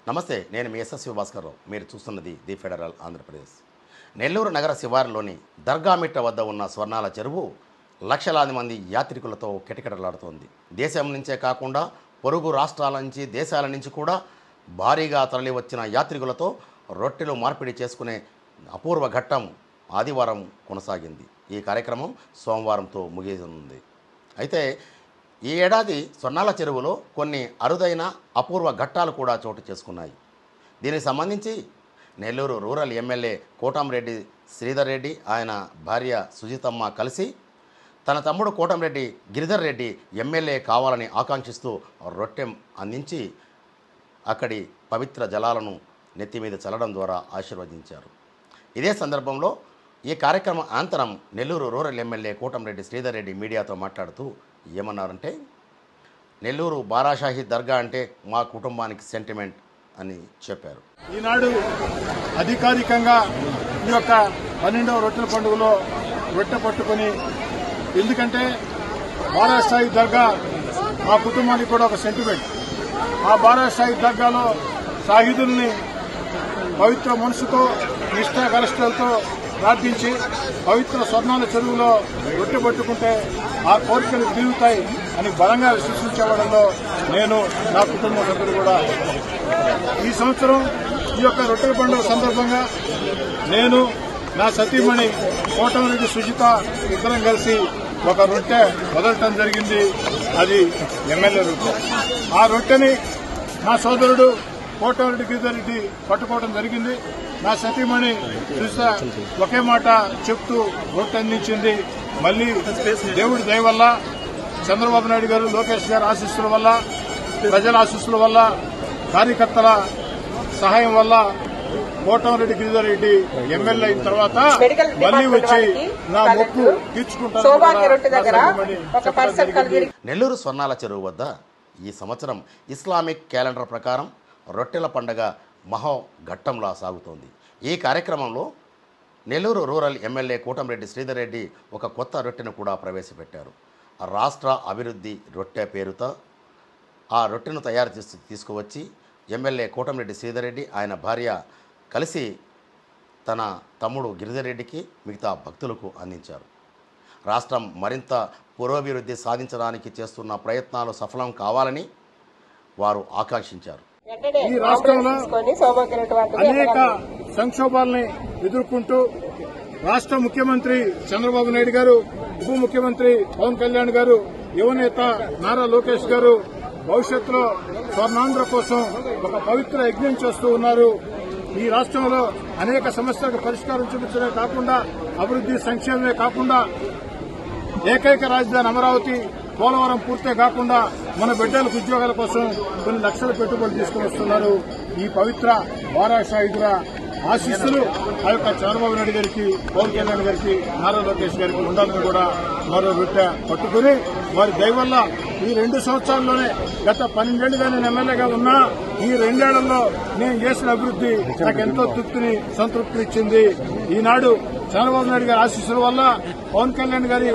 నమస్తే, నేను మీ ఎస్ఎస్వి భాస్కర్రావు. మీరు చూస్తున్నది ది ఫెడరల్ ఆంధ్రప్రదేశ్. నెల్లూరు నగర శివారులోని దర్గామిట్ట వద్ద ఉన్న స్వర్ణాల చెరువు లక్షలాది మంది యాత్రికులతో కిటకిటలాడుతోంది. దేశం నుంచే కాకుండా పొరుగు రాష్ట్రాల నుంచి, దేశాల నుంచి కూడా భారీగా తరలివచ్చిన యాత్రికులతో రొట్టెలు మార్పిడి చేసుకునే అపూర్వ ఘట్టం ఆదివారం కొనసాగింది. ఈ కార్యక్రమం సోమవారంతో ముగియనుంది. అయితే ఈ ఏడాది స్వర్ణాల చెరువులో కొన్ని అరుదైన అపూర్వ ఘట్టాలు కూడా చోటు చేసుకున్నాయి. దీనికి సంబంధించి నెల్లూరు రూరల్ ఎమ్మెల్యే కోటంరెడ్డి శ్రీధర్ రెడ్డి, ఆయన భార్య సుజితమ్మ కలిసి తన తమ్ముడు కోటంరెడ్డి గిరిధర్ రెడ్డి ఎమ్మెల్యే కావాలని ఆకాంక్షిస్తూ రొట్టె అందించి అక్కడి పవిత్ర జలాలను నెత్తి మీద చల్లడం ద్వారా ఆశీర్వదించారు. ఇదే సందర్భంలో ఈ కార్యక్రమం అనంతరం నెల్లూరు రూరల్ ఎమ్మెల్యే కోటంరెడ్డి శ్రీధర్ రెడ్డి మీడియాతో మాట్లాడుతూ ఏమన్నారంటే, నెల్లూరు బారాషాహి దర్గా అంటే మా కుటుంబానికి సెంటిమెంట్ అని చెప్పారు. ఈనాడు అధికారికంగా ఈ యొక్క 12వ రొట్టెల పండుగలో రొట్టె పట్టుకొని, ఎందుకంటే బారాషాహి దర్గా మా కుటుంబానికి కూడా ఒక సెంటిమెంట్. ఆ బారాషాహి దర్గాలో షాహీదుల్ని పవిత్ర మనసుతో నిష్ఠాగరిష్టలతో ప్రార్థించి పవిత్ర స్వర్ణాల చెరువులో రొట్టె పట్టుకుంటే ఆ కోరికలు తీరుతాయి అని బలంగా విశ్వసించేవాడంలో నేను, నా కుటుంబ సభ్యులు కూడా. ఈ సంవత్సరం ఈ యొక్క రొట్టెల పండుగ సందర్భంగా నేను, నా సతీమణి కోటంరెడ్డి సుజిత ఇద్దరం కలిసి ఒక రొట్టె వదలటం జరిగింది. అది ఎమ్మెల్యే రొట్టె. ఆ రొట్టెని నా సోదరుడు కోటంరెడ్డి గిరిధర్ రెడ్డి పట్టుకోవడం జరిగింది. నా సతీమణి సుజిత ఒకే మాట చెప్తూ రొట్టె అందించింది. మళ్లీ దేవుడి దయ వల్ల, చంద్రబాబు నాయుడు గారు, లోకేష్ గారి ఆశీస్సుల వల్ల, ప్రజల ఆశీస్సుల వల్ల, కార్యకర్తల సహాయం వల్ల కోటంరెడ్డి గిరిధర్ రెడ్డి ఎమ్మెల్యే అయిన తర్వాత మళ్లీ వచ్చి నా మొక్కు తీర్చుకుంటాను. నెల్లూరు స్వర్ణాల చెరువు వద్ద ఈ సంవత్సరం ఇస్లామిక్ క్యాలెండర్ ప్రకారం రొట్టెల పండగ మహో ఘట్టంలా సాగుతోంది. ఈ కార్యక్రమంలో నెల్లూరు రూరల్ ఎమ్మెల్యే కోటంరెడ్డి శ్రీధర్ రెడ్డి ఒక కొత్త రొట్టెను కూడా ప్రవేశపెట్టారు. రాష్ట్ర అభివృద్ధి రొట్టె పేరుతో ఆ రొట్టెను తయారు చేసి తీసుకువచ్చి ఎమ్మెల్యే కోటంరెడ్డి శ్రీధర్ రెడ్డి, ఆయన భార్య కలిసి తన తమ్ముడు గిరిధర్ రెడ్డికి, మిగతా భక్తులకు అందించారు. రాష్ట్రం మరింత పురోభివృద్ధి సాధించడానికి చేస్తున్న ప్రయత్నాలు సఫలం కావాలని వారు ఆకాంక్షించారు. ఈ రాష్ట్రంలో అనేక సంక్షోభాలని ఎదుర్కొంటూ రాష్ట్ర ముఖ్యమంత్రి చంద్రబాబు నాయుడు గారు, ఉప ముఖ్యమంత్రి పవన్ కళ్యాణ్ గారు, యువనేత నారా లోకేష్ గారు భవిష్యత్తులో స్వర్ణాంధ్ర కోసం ఒక పవిత్ర యజ్ఞం చేస్తూ ఉన్నారు. ఈ రాష్ట్రంలో అనేక సమస్యలకు పరిష్కారం చూపించడమే కాకుండా, అభివృద్ధి సంక్షేమమే కాకుండా, ఏకైక రాజధాని అమరావతి, పోలవరం పూర్తే కాకుండా మన బిడ్డలకు ఉద్యోగాల కోసం కొన్ని లక్షల పెట్టుబడులు తీసుకుని వస్తున్నారు. ఈ పవిత్ర బారాషాహిదుల ఆశీస్సులు ఆ యొక్క చంద్రబాబు నాయుడు గారికి, పవన్ కళ్యాణ్ గారికి, నారా లోకేష్ గారికి ఉండాలని కూడా మరో రొట్టె పట్టుకుని, వారి దయ వల్ల ఈ 2 సంవత్సరాల్లోనే, గత 12 ఏళ్లుగా నేను ఎమ్మెల్యేగా ఉన్నా, ఈ 2 ఏళ్లలో నేను చేసిన అభివృద్ధి నాకు ఎంతో సంతృప్తిని ఇచ్చింది. ఈనాడు చంద్రబాబు నాయుడు గారి ఆశీస్సుల వల్ల, పవన్ కళ్యాణ్ గారి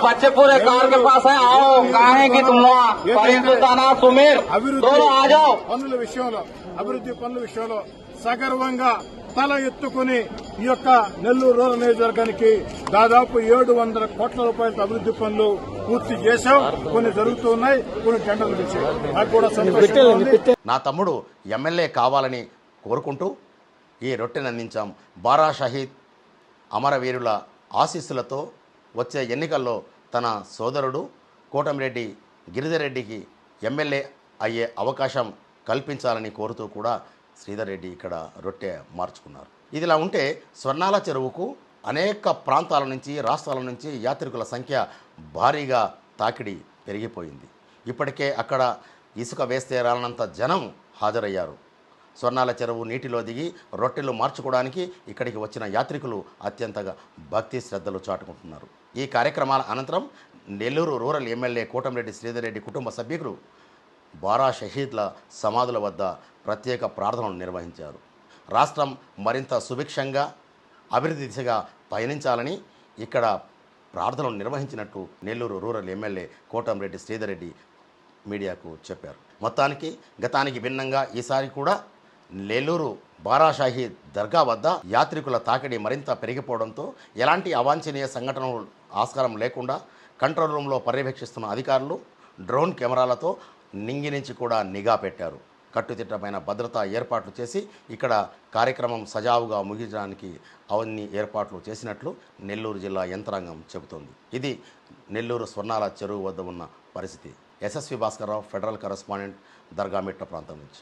बच्चे पूरे कार के पास है, आओ कहाँ है कि तुम लोग सुमीर दोनों आ जाओ. అభివృద్ధి పనుల విషయంలో సగర్వంగా తల ఎత్తుకుని ఈ యొక్క నెల్లూరు రూరల్ నియోజకవర్గానికి దాదాపు 700 కోట్ల రూపాయల అభివృద్ధి పనులు పూర్తి చేశాం. కొన్ని జరుగుతూ ఉన్నాయి, కొన్ని టెండర్లు తెచ్చాయి. నాకు కూడా సంతోషంగా ఉంది. నా తమ్ముడు ఎమ్మెల్యే కావాలని కోరుకుంటూ ఈ రొట్టెను అందించాం. బారా షహీద్ అమరవీరుల ఆశీస్సులతో వచ్చే ఎన్నికల్లో తన సోదరుడు కోటంరెడ్డి గిరిధర్ రెడ్డికి ఎమ్మెల్యే అయ్యే అవకాశం కల్పించాలని కోరుతూ కూడా శ్రీధర్ రెడ్డి ఇక్కడ రొట్టె మార్చుకున్నారు. ఇదిలా ఉంటే స్వర్ణాల చెరువుకు అనేక ప్రాంతాల నుంచి, రాష్ట్రాల నుంచి యాత్రికుల సంఖ్య భారీగా తాకిడి పెరిగిపోయింది. ఇప్పటికే అక్కడ ఇసుక వేస్తే రాలనంత జనం హాజరయ్యారు. స్వర్ణాల చెరువు నీటిలో దిగి రొట్టెలు మార్చుకోవడానికి ఇక్కడికి వచ్చిన యాత్రికులు అత్యంతగా భక్తి శ్రద్ధలు చాటుకుంటున్నారు. ఈ కార్యక్రమాల అనంతరం నెల్లూరు రూరల్ ఎమ్మెల్యే కోటంరెడ్డి శ్రీధర్ రెడ్డి కుటుంబ సభ్యులు బారా షహీద్ల సమాధుల వద్ద ప్రత్యేక ప్రార్థనలు నిర్వహించారు. రాష్ట్రం మరింత సుభిక్షంగా అభివృద్ధి దిశగా పయనించాలని ఇక్కడ ప్రార్థనలు నిర్వహించినట్టు నెల్లూరు రూరల్ ఎమ్మెల్యే కోటంరెడ్డి శ్రీధర్ రెడ్డి మీడియాకు చెప్పారు. మొత్తానికి గతానికి భిన్నంగా ఈసారి కూడా నెల్లూరు బారాషాహి దర్గా వద్ద యాత్రికుల తాకిడి మరింత పెరిగిపోవడంతో ఎలాంటి అవాంఛనీయ సంఘటనలు ఆస్కారం లేకుండా కంట్రోల్ రూమ్లో పర్యవేక్షిస్తున్న అధికారులు డ్రోన్ కెమెరాలతో నింగి నుంచి కూడా నిఘా పెట్టారు. కట్టుదిట్టమైన భద్రతా ఏర్పాట్లు చేసి ఇక్కడ కార్యక్రమం సజావుగా ముగించడానికి అవన్నీ ఏర్పాట్లు చేసినట్లు నెల్లూరు జిల్లా యంత్రాంగం చెబుతోంది. ఇది నెల్లూరు స్వర్ణాల చెరువు వద్ద ఉన్న పరిస్థితి. SSV Bhaskar Rao, federal correspondent, Dargamitta ప్రాంతం నుంచి.